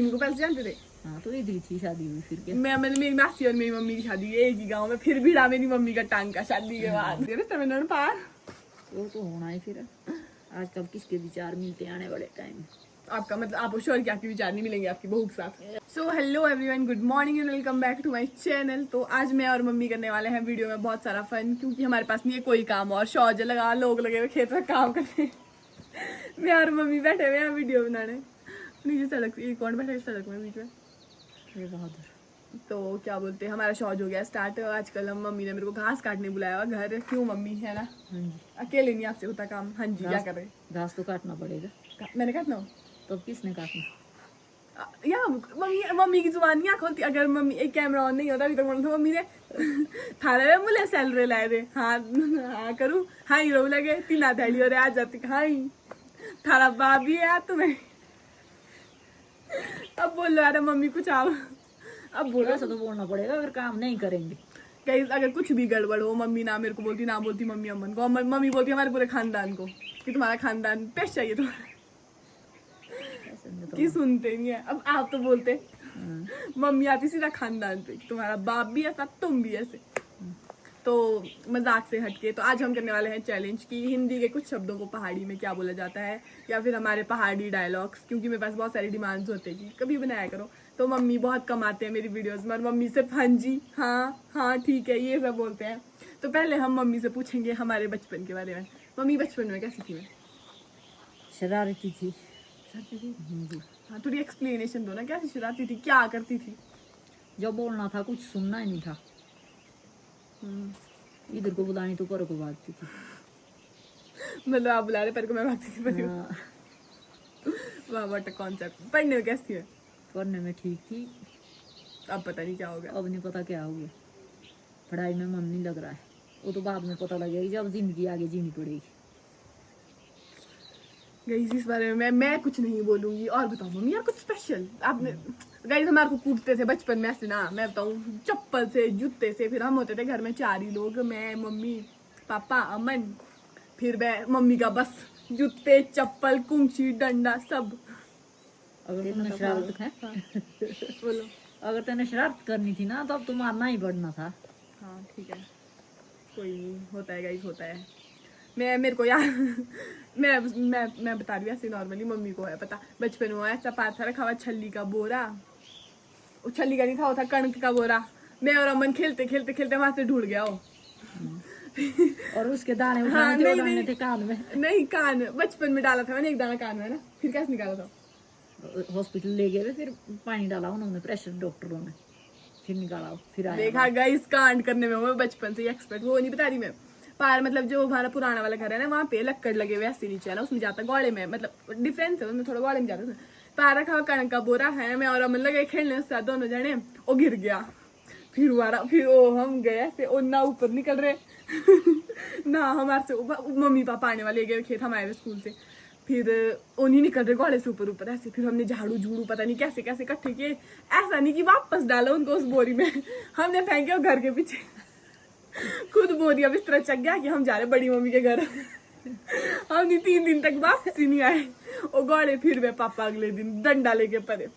इनको पैसे जानते थे। हाँ तो इधर थी शादी हुई फिर क्या। मैंने मेरी मासी और मेरी मम्मी की शादी एक ही गांव में, फिर भिड़ा मेरी मम्मी का टांग का शादी के बाद। तमिलनाडु पार वो तो होना ही फिर। आजकल किसके विचार मिलते आने वाले टाइम। आपका मतलब आप श्योर कि आपके विचार नहीं मिलेंगे आपकी बहू के साथ। So hello everyone, good morning and welcome back to my channel. तो आज मैं और मम्मी करने वाले हैं वीडियो में बहुत सारा फन, क्योंकि हमारे पास नहीं है कोई काम और शौज लगा लोग लगे हुए खेत में काम करते। मैं और मम्मी बैठे हुए हैं वीडियो बनाने। नीचे सड़क, ये कौन बैठा है सड़क में बीच में? बहादुर। तो क्या बोलते हैं, हमारा शौज हो गया स्टार्ट। आजकल हम मम्मी ने मेरे को घास काटने बुलाया हुआ घर। क्यों मम्मी, है ना? हाँ जी। अकेले नहीं आपसे होता काम। हाँ जी, क्या कर रहे? घास तो काटना पड़ेगा। मैंने काटना हो तो अब किसने काटना? या मम्मी की जुबान नहीं आँख खोलती। अगर मम्मी एक कैमरा ऑन नहीं होता अभी तक बोला था मम्मी ने थारे में मुझे सैलरी लाए दे। हाँ हाँ करूँ, हाँ ही रो लगे 3 थैली और आ जाती। हाँ ही थारा बाप भी है तुम्हें। अब बोल लो यार मम्मी कुछ आओ। अब बोलो ऐसा तो बोलना पड़ेगा अगर काम नहीं करेंगे। कहीं अगर कुछ भी गड़बड़ हो, मम्मी ना मेरे को बोलती ना बोलती मम्मी अमन को, मम्मी बोलती हमारे पूरे खानदान को कि तुम्हारा खानदान पेश चाहिए तुम्हारा। कि सुनते नहीं है। अब आप तो बोलते मम्मी आती सीधा खानदान पे, तुम्हारा बाप भी ऐसा तुम भी ऐसे। तो मजाक से हटके तो आज हम करने वाले हैं चैलेंज की हिंदी के कुछ शब्दों को पहाड़ी में क्या बोला जाता है, या फिर हमारे पहाड़ी डायलॉग्स, क्योंकि मेरे पास बहुत सारी डिमांड्स होते हैं कि कभी बनाया करो। तो मम्मी बहुत कम आते हैं मेरी वीडियोस में और मम्मी सिर्फ हाँ जी हाँ हाँ ठीक है ये सब बोलते हैं। तो पहले हम मम्मी से पूछेंगे हमारे बचपन के बारे में। मम्मी बचपन में कैसी थी? मैं शरारती थी। हाँ थोड़ी एक्सप्लेनेशन दो ना, कैसी शरारती थी, क्या करती थी? जो बोलना था कुछ सुनना ही नहीं था। इधर को बुलानी तो पर को भागती थी। मतलब आप बुला रहे पर को मैं भागती थी। हाँ। वाह व्हाट अ कॉन्सेप्ट। पढ़ने में कैसी है? पढ़ने में ठीक थी। अब पता नहीं क्या हो गया। अब नहीं पता क्या हो गया। पढ़ाई में मन नहीं लग रहा है। वो तो बाद में पता लगेगा जब जिंदगी आगे जीनी पड़ेगी। गाइस इस बारे में मैं कुछ नहीं बोलूंगी। और बताओ मम्मी यार कुछ स्पेशल आपने। गाइस हमारे को कूटते थे बचपन में ऐसे ना, मैं बताऊं चप्पल से जूते से। फिर हम होते थे घर में 4 ही लोग, मैं मम्मी पापा अमन, फिर मम्मी का बस जूते चप्पल कुंची डंडा सब। अगर तुमने शरारत है बोलो। अगर तेने शरारत करनी थी ना तो अब तो मारना ही पड़ना था। हाँ ठीक है, कोई नहीं, होता है गाइस होता है। मेरे को यार मैं बता रही हूँ ऐसे नॉर्मली। मम्मी को है पता, बचपन में ऐसा पाथा रखा हुआ छल्ली का बोरा। वो छल्ली का नहीं था, वो था कणक का बोरा। मैं और अमन खेलते खेलते खेलते वहां से ढूंढ गया हो। और उसके दाने हाँ, उठाने थे कान में। नहीं कान में बचपन में डाला था मैंने एक दाना कान में ना। फिर कैसे निकाला था? हॉस्पिटल ले गए फिर पानी डाला उन्होंने, प्रेशर डॉक्टरों ने, फिर निकाला फिर आया। देखा गाइस कांड करने में मैं बचपन से एक्सपर्ट। वो नहीं बता रही मैं। पार मतलब जो हमारा पुराना वाला घर है ना, वहाँ पे लक्कड़ लगे हुए ऐसे नीचे है ना, उसमें जाता गौड़े में, मतलब डिफरेंस है उसमें, थोड़ा गौड़े में जाता है। पार रखा हुआ कणक का बोरा है, मैं और अमन लगे खेलने उसके साथ दोनों जने। वो गिर गया। फिर हमारा फिर ओ हम गए ऐसे, और ना ऊपर निकल रहे ना हमारे से मम्मी पापा आने वाले गए खेत, हम आए हुए स्कूल से। फिर वो नहीं निकल रहे गौड़े से ऊपर ऊपर ऐसे। फिर हमने झाड़ू झूड़ू पता नहीं कैसे कैसे इकट्ठे किए। ऐसा नहीं कि वापस डालो उनको उस बोरी में, हमने फेंके वो घर के पीछे। खुद बोरिया बिस्तरा चक गया कि हम जा रहे बड़ी मम्मी के घर। हम नहीं 3 दिन तक वापस ही नहीं आए। और गौड़े फिर वे पापा अगले दिन डंडा लेके पड़े।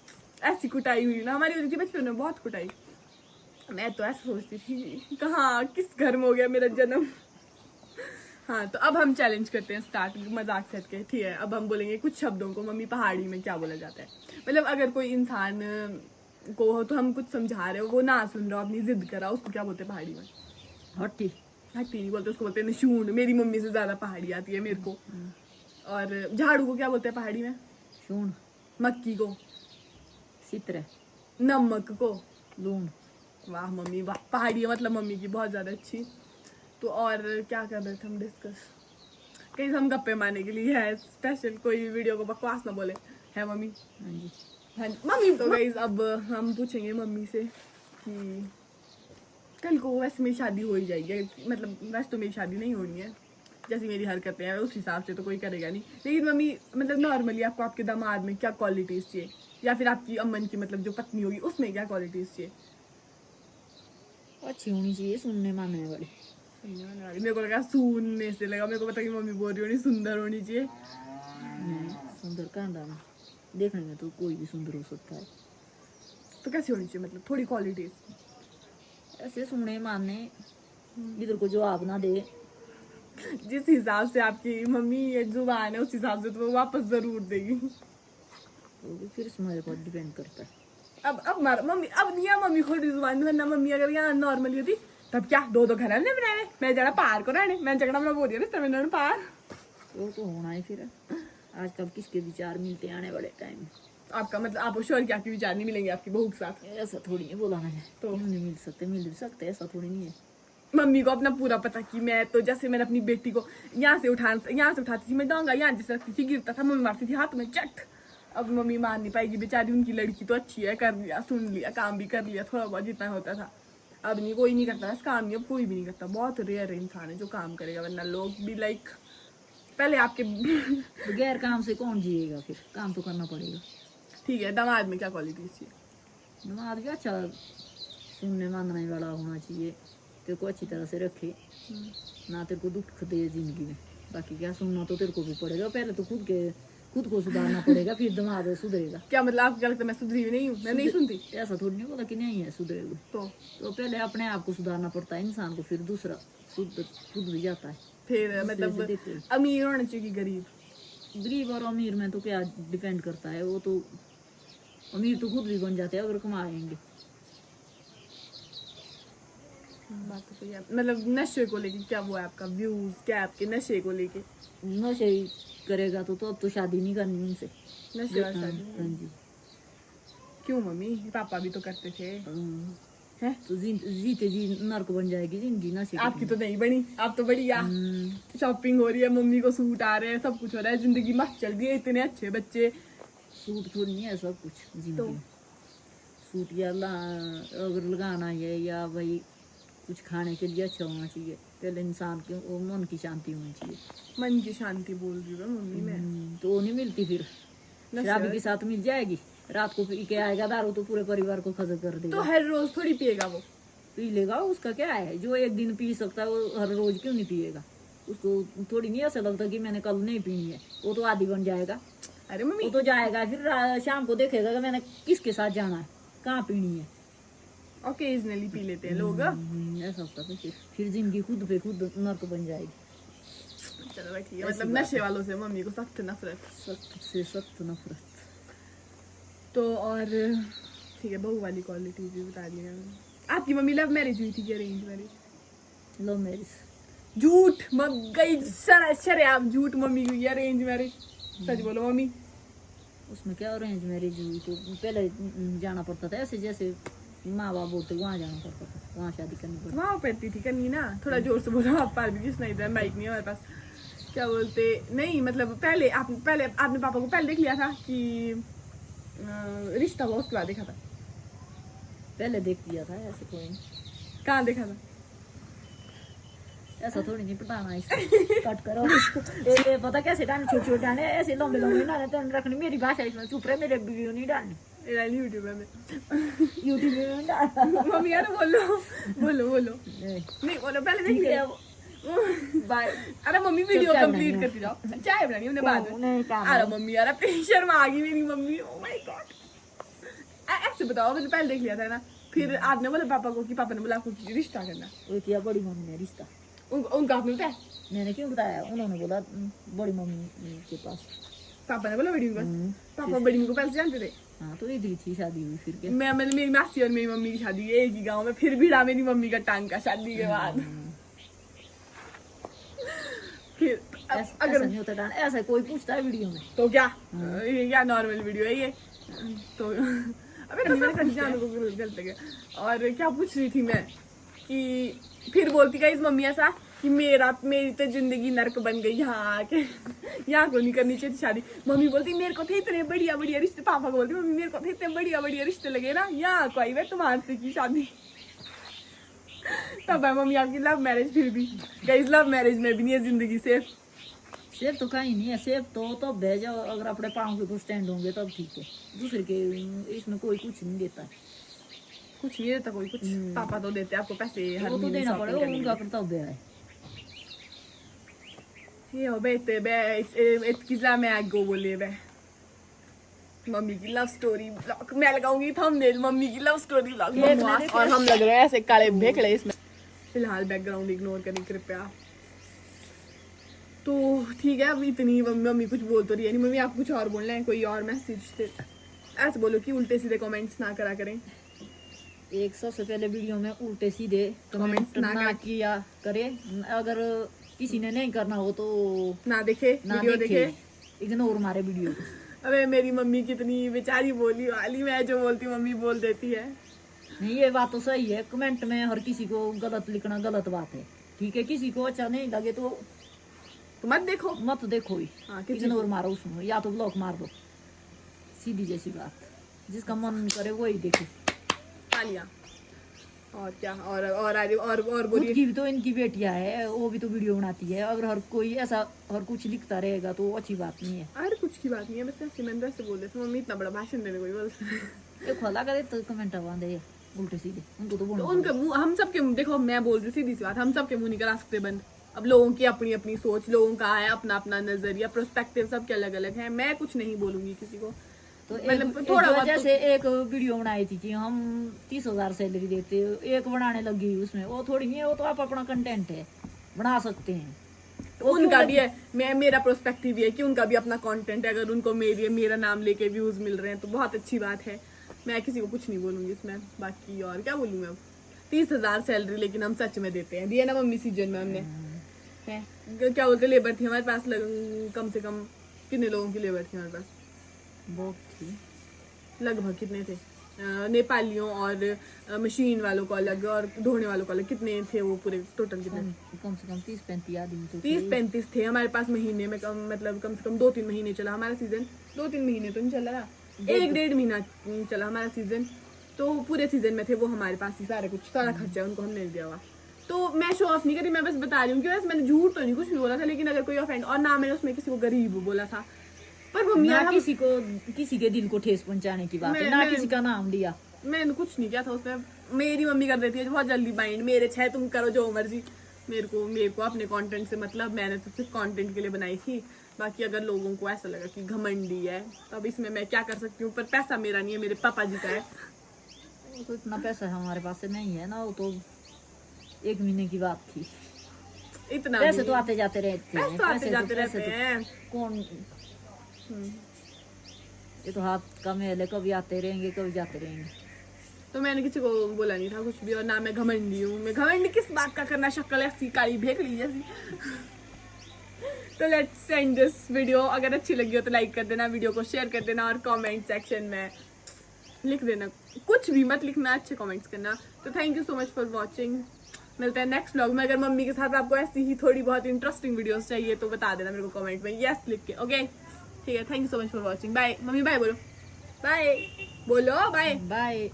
ऐसी कुटाई हुई ना हमारी, होती थी बचपन में बहुत कुटाई। मैं तो ऐसा सोचती थी कहाँ किस घर में हो गया मेरा जन्म। हाँ तो अब हम चैलेंज करते हैं स्टार्ट, मजाक से के। ठीक है, अब हम बोलेंगे कुछ शब्दों को मम्मी पहाड़ी में क्या बोला जाता है। मतलब अगर कोई इंसान को हो तो हम कुछ समझा रहे हो, वो ना सुन रहा हो, अपनी जिद करा, उसको क्या बोलते हैं पहाड़ी में? हट्टी। हट्टी नहीं बोलते, उसको बोलते हैं नशून। मेरी मम्मी से ज्यादा पहाड़ी आती है मेरे को। और झाड़ू को क्या बोलते हैं पहाड़ी में? शून। मक्की को? सित्र। नमक को? लून। वाह मम्मी वाह, पहाड़ी मतलब मम्मी की बहुत ज्यादा अच्छी। तो और क्या कर रहे थे हम डिस्कस? कहीं हम गप्पे मारने के लिए है स्पेशल, कोई वीडियो को बकवास ना बोले, है मम्मी? हाँ जी। हाँ मम्मी। तो गाइस अब हम पूछेंगे मम्मी से कि कल को वैसे मेरी शादी हो ही जाएगी, मतलब वैसे तो मेरी शादी नहीं होनी है, जैसी मेरी हरकतें हैं उस हिसाब से तो कोई करेगा नहीं। लेकिन मम्मी मतलब नॉर्मली आपको आपके दामाद में क्या क्वालिटीज चाहिए, या फिर आपकी अम्मन की मतलब जो पत्नी होगी उसमें क्या क्वालिटीज चाहिए? अच्छी होनी चाहिए, सुनने मानने वाली। मेरे को लगा सुनने से लगा, मेरे को पता कि मम्मी बोल रही होनी सुंदर होनी चाहिए। सुंदर कहाँ डाला? देखने में तो कोई भी सुंदर हो सकता है। तो कैसी होनी चाहिए, मतलब थोड़ी क्वालिटी? ऐसे सुने मानने इधर को जवाब ना दे। जिस हिसाब से आपकी मम्मी ये जुबान है उस हिसाब से तो वो वापस जरूर देगी। वो भी फिर तुम्हारे पर डिपेंड करता है। मम्मी अब नहीं है, मम्मी खोटी जुबान, वरना मम्मी अगर यहाँ नॉर्मली होती तब क्या दो दो घर है बनाने, मैं जरा पार को रहने, मैं झगड़ा बना बोल रही हूँ ना पार। वो तो होना ही फिर। आजकल किसके विचार मिलते हैं आने वाले टाइम में। आपका मतलब आप श्योर क्या आपके विचार नहीं मिलेंगे आपकी बहू के साथ? ऐसा थोड़ी है, बोला मैंने तो क्यों नहीं मिल सकते, मिल भी सकते, ऐसा थोड़ी नहीं है। मम्मी को अपना पूरा पता कि मैं तो जैसे मैंने अपनी बेटी को यहाँ से उठाती थी मैं डांगा, यहाँ जैसे रखती थी गिरता था मम्मी मारती थी हाथ में चट। अब मम्मी मान नहीं पाएगी बेचारी, उनकी लड़की तो अच्छी है, कर लिया सुन लिया काम भी कर लिया थोड़ा बहुत जितना होता था। अब नहीं, कोई नहीं करता काम, नहीं अब कोई भी नहीं करता, बहुत रेयर इंसान है जो काम करेगा, वरना लोग भी लाइक पहले आपके बगैर काम से कौन जिएगा, फिर काम तो करना पड़ेगा। ठीक है, दामाद में क्या क्वालिटी चाहिए? नमाज भी अच्छा सुनने मानने वाला होना चाहिए, तेरे को अच्छी तरह से रखे, ना तेरे को दुख दे जिंदगी में। बाकी क्या सुनना तो तेरे को भी पड़ेगा, पहले तो खुद को सुधारना पड़ेगा, फिर दिमाग सुधरेगा। क्या मतलब आपको क्या लगता है मैं सुधरी हुई नहीं हूँ, मैं नहीं सुनती? ऐसा थोड़ी नहीं बोला कि नहीं है सुधरे हुए, तो पहले अपने आप को सुधारना पड़ता है इंसान को, फिर दूसरा खुद भी जाता है। फिर मतलब अमीर होना चाहिए कि गरीब? गरीब और अमीर में तो क्या डिपेंड करता है, वो तो अमीर तो खुद भी बन जाते हैं अगर कमाएंगे। बात तो सही है। मतलब नशे को लेके क्या वो है आपका व्यूज, क्या है आपके नशे को लेके? नशे ही करेगा तो अब तो शादी नहीं करनी उनसे। नशे वाली शादी? हाँ जी। क्यों मम्मी, पापा भी तो करते थे। हैं? तो जीते जी नर्क बन जाएगी जिंदगी नशे। आपकी तो नहीं बनी, आप तो बढ़िया शॉपिंग हो रही है, मम्मी को सूट आ रहे हैं, सब कुछ हो रहा है, जिंदगी मस्त चल रही है, इतने अच्छे बच्चे। सूट थोड़ी नहीं है सब कुछ जिंदगी तो सूट या अगर लगाना है या भाई कुछ खाने के लिए अच्छा होना चाहिए, पहले इंसान के वो मन की शांति होनी चाहिए। मन की शांति बोल रही हूँ मम्मी मैं। तो वो नहीं मिलती, फिर शराबी के साथ मिल जाएगी, रात को पी के आएगा दारू तो पूरे परिवार को खजर कर देगा। तो हर रोज थोड़ी पिएगा वो? पी लेगा, उसका क्या है, जो एक दिन पी सकता है वो हर रोज क्यों नहीं पिएगा? उसको थोड़ी नहीं ऐसा लगता कि मैंने कल नहीं पीनी है, वो तो आदी बन जाएगा। अरे मम्मी वो तो जाएगा फिर शाम को देखेगा कि मैंने किसके साथ जाना है, कहाँ पीनी है। ओकेजनली पी लेते हैं लोग। ऐसा होता है फिर जिंदगी खुद पे खुद नर्क बन जाएगी। चलो भाई ठीक है, मतलब नशे वालों से मम्मी को सख्त नफरत। सख्त से सख्त नफरत। तो और ठीक है, बहू वाली क्वालिटी भी बता दी मैंने। आपकी मम्मी लव मैरिज हुई थी कि अरेंज मैरिज? Love marriage. झूठ गई सर आप झूठ, मम्मी की अरेंज मैरिज। सच बोलो मम्मी। उसमें क्या अरेंज मैरिज हुई, तो पहले जाना पड़ता था, ऐसे जैसे माँ बाप बोलते वहाँ जाना पड़ता था, वहाँ शादी करनी पड़ती। वहाँ पड़ती थी करनी ना, थोड़ा जोर से बोलो, आप पार भी किस नहीं था, माइक नहीं है हमारे पास। क्या बोलते नहीं, मतलब पहले आपने पापा को पहले देख लिया था कि रिश्ता हुआ उसके बाद देखा था? पहले देख लिया था, ऐसे कोई कहाँ देखा था? ऐसा थोड़ी नहीं बताना, इसको कट करो इसको। ये पता कैसे डालने, छोटे छोटे डालने, ऐसे लंबे लंबे डालने, तो रखनी मेरी भाषा इसमें चुप रहे, मेरे वीडियो नहीं डालनी। यूट्यूब में यूट्यूब में डाल। मम्मी यार बोलो नहीं बोलो, पहले देख लिया बाय। अरे मम्मी वीडियो कंप्लीट करती जाओ, चाय बनानी हमने बाद में। अरे मम्मी यार प्रेशर में आ गई मेरी मम्मी, ओ माय गॉड। ऐसे बताओ, मैंने पहले देख लिया था ना, फिर आपने बोला पापा को कि पापा ने बोला आपको रिश्ता करना। वो किया बड़ी मम्मी ने रिश्ता, उनका आपने बताया? मैंने क्यों बताया, उन्होंने बोला बड़ी मम्मी के पास। पापा ने बोला बड़ी मम्मी पास? पापा बड़ी मम्मी को पहले से जानते थे? हाँ, तो इधर थी शादी हुई फिर क्या। मतलब मेरी मासी और मेरी मम्मी की शादी एक ही गाँव में, फिर भिड़ा मेरी मम्मी का टांका शादी के बाद। फिर अगर नहीं होता ऐसा कोई पूछता है वीडियो में तो क्या ये क्या नॉर्मल वीडियो है ये? तो अबे मैंने कभी जानू को गलत लगे। और क्या पूछ रही थी मैं कि फिर बोलती गाइस मम्मी ऐसा कि मेरी तो जिंदगी नर्क बन गई यहाँ आके, यहाँ को नहीं करनी चाहिए शादी। मम्मी बोलती मेरे को थे इतने बढ़िया बढ़िया रिश्ते, पापा को बोलती मम्मी मेरे को थे इतने बढ़िया बढ़िया रिश्ते लगे ना, यहाँ को आई मैं तुम्हारे से की शादी। तब है मम्मी आपकी लव मैरिज। फिर भी गाइस लव मैरिज में भी नहीं है जिंदगी सेफ। सेफ तो कहीं नहीं है, सेफ तो भेजो, अगर अपने पाँव के कुछ स्टैंड होंगे तब ठीक है, दूसरे के इसमें कोई कुछ नहीं देता है। कुछ नहीं देता कोई कुछ, पापा तो देते आपको पैसे हर वो तो महीने देना shopping पड़ेगा, करने उनका के लिए। कर्तव्य है। Io bete, ett kizláme ágó volébe. Mummy की लव स्टोरी ब्लॉग मैं लगाऊंगी थंबनेल मम्मी की लव स्टोरी ब्लॉग ये मैंने और हम लग रहे हैं ऐसे काले भेकड़े इसमें। फिलहाल बैकग्राउंड इग्नोर करें कृपया। तो ठीक है, अब इतनी मम्मी कुछ बोल तो रही है नहीं। मम्मी आप कुछ और बोल रहे हैं, कोई और मैसेज ऐसे बोलो कि उल्टे सीधे कमेंट्स ना करा करें। एक सबसे पहले वीडियो में उल्टे सीधे कमेंट ना किया करे। अगर किसी ने नहीं करना हो तो ना देखे ना वीडियो देखे। इग्नोर मारे वीडियो को। अबे मेरी मम्मी कितनी बेचारी बोली वाली, मैं जो बोलती मम्मी बोल देती है। नहीं ये बात तो सही है, कमेंट में हर किसी को गलत लिखना गलत बात है। ठीक है, किसी को अच्छा नहीं लगे तो मत देखो, मत देखो ही, हाँ, किसी इग्नोर मारो उसमें, या तो ब्लॉक मार दो, सीधी जैसी बात। जिसका मन करे वही देखे। लिया और क्या और खुद बोलिए। की भी तो इनकी बेटियां है, वो भी तो वीडियो बनाती है। अगर हर कोई ऐसा हर कुछ लिखता रहेगा तो अच्छी बात नहीं है। अरे कुछ की बात नहीं है, बस ऐसे मैंने वैसे बोल रहे थे। मम्मी इतना बड़ा भाषण देने कोई बोलते हैं। ये खोला करे तो कमेंट आवांदे उल्टे सीधे, उनको तो तो बोलना उनके मुंह हम सबके मुंह, देखो मैं बोल रही सीधी सी बात, हम सबके मुंह नहीं करा सकते बंद। अब लोगों की अपनी अपनी सोच, लोगों का है अपना अपना नजरिया, प्रोस्पेक्टिव सबके अलग अलग है। मैं कुछ नहीं बोलूंगी किसी को। तो मतलब थोड़ा बहुत जैसे एक वीडियो बनाई थी कि हम 30,000 सैलरी देते, एक बनाने लगी उसमें, वो थोड़ी नहीं है, वो तो आप अपना कंटेंट है, बना सकते हैं। उनका भी है, मैं मेरा प्रोस्पेक्टिव है कि उनका भी अपना कंटेंट है। अगर उनको मेरा नाम लेके व्यूज मिल रहे हैं तो बहुत अच्छी बात है। मैं किसी को कुछ नहीं बोलूंगी इसमें। बाकी और क्या बोलूँ मैं। 30,000 सैलरी लेकिन हम सच में देते हैं, दिया ना मम्मी सीजन में हमने है। क्या बोलते लेबर थी हमारे पास कम से कम कितने लोगों की लेबर थी हमारे पास? बहुत थी, लगभग कितने थे? नेपालियों और मशीन वालों को अलग और ढोने वालों को अलग, कितने थे वो पूरे टोटल? कितने? कम से कम 30-35 आदमी तो 30-35 थे हमारे पास महीने में। मतलब कम से कम 2-3 महीने चला हमारा सीजन। 2-3 महीने तो नहीं चला ना, 1-1.5 महीना चला हमारा सीजन। तो पूरे सीजन में थे वो हमारे पास ही, सारा कुछ सारा खर्चा उनको हमने दिया हुआ। तो मैं शो ऑफ नहीं करी, मैं बस बता रही हूँ कि वैसे मैंने झूठ तो नहीं कुछ भी बोला था। लेकिन अगर कोई ऑफेंड, और ना मैंने उसमें किसी को गरीब बोला था, पर मम्मी ना किसी के दिल को ठेस पहुंचाने की बात है, ना किसी का नाम लिया। मैंने कुछ नहीं किया था उसमें। मेरी मम्मी कर देती है बहुत जल्दी बाइंड, मेरे छह तुम करो जो मर्जी। मेरे को अपने कंटेंट से मतलब, मैंने तो सिर्फ कंटेंट के लिए बनाई थी। बाकी अगर लोगों को ऐसा लगा कि घमंडी है तो अब इसमें मैं क्या कर सकती हूँ। पर पैसा मेरा नहीं है, मेरे पापा जी का है। वो तो इतना पैसा हमारे पास से नहीं है ना, वो तो 1 महीने की बात थी। इतना पैसे तो आते जाते रहते हैं, पैसे तो आते जाते रहते हैं। कौन, ये तो हाथ का मेल है, कभी आते रहेंगे कभी जाते रहेंगे। तो मैंने किसी को बोला नहीं था कुछ भी। और ना मैं घमंडी हूँ। मैं घमंडी किस बात का करना, शक्ल ऐसी काली भेकड़ी जैसी। तो लेट्स एंड दिस वीडियो। अगर अच्छी लगी हो तो लाइक कर देना, वीडियो को शेयर कर देना और कमेंट सेक्शन में लिख देना। कुछ भी मत लिखना, अच्छे कमेंट्स करना। तो thank you so much for watching. मिलते हैं नेक्स्ट व्लॉग में। अगर मम्मी के साथ आपको ऐसी ही थोड़ी बहुत इंटरेस्टिंग वीडियोस चाहिए तो बता देना मेरे को कमेंट में यस लिख के। ओके ठीक है, thank you so much for watching. Bye mummy, bye बोलो, बाय बोलो, बाय बाय।